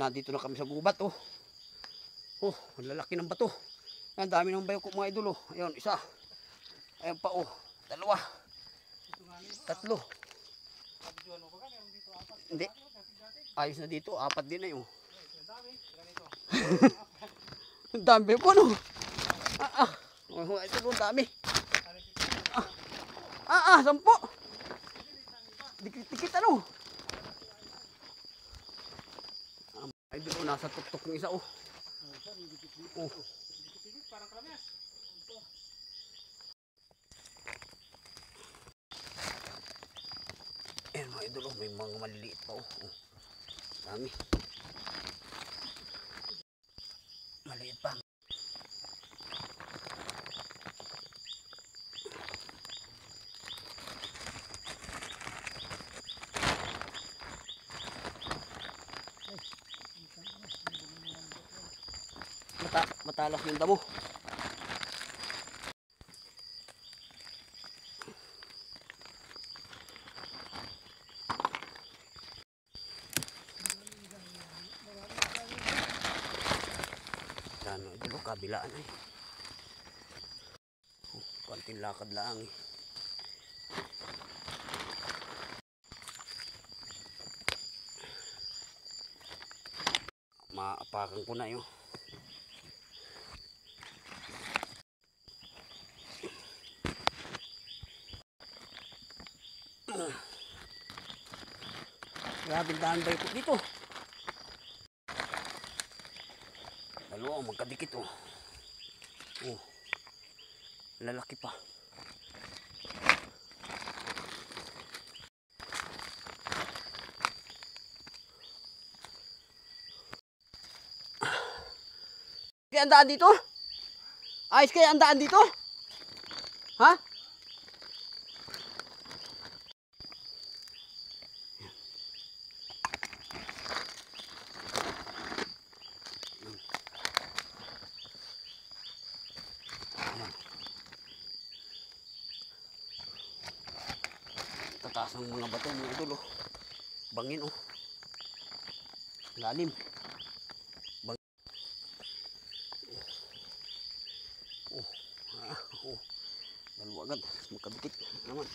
nandito na kami sa gubat, oh. Oh, ang lalaki ng bato. Ang dami ng bayok mga idol, oh. Ayun, isa. Ayun pa, oh. Dalawa. Tatlo. Hindi. Ayos na dito, apat din na yun. Ang dami po, no? Oh, ito ang dami. Sampo. Dikit-dikit, ano? Ay, doon, nasa tuktok ng isa, oh. Oh. Parang kalamas. Ayan mga idol, oh, may mga maliliit pa, oh. Dami. Maliit pa. Matalas yung damo. Ano, ito kabilaan eh. Konting lakad lang eh. Maapakan ko na yun. Grabe dahan ba ito dito? Dalawa, magkadikit, oh. Oh, lalaki pa. Kaya ang daan dito? Ayos kaya ang daan dito? Ha? Tataas ng mga bato mga idol, oh. Bangin, oh. Lalim. Bangin. Oh. Oh. Dalawa agad. Magkabikit naman.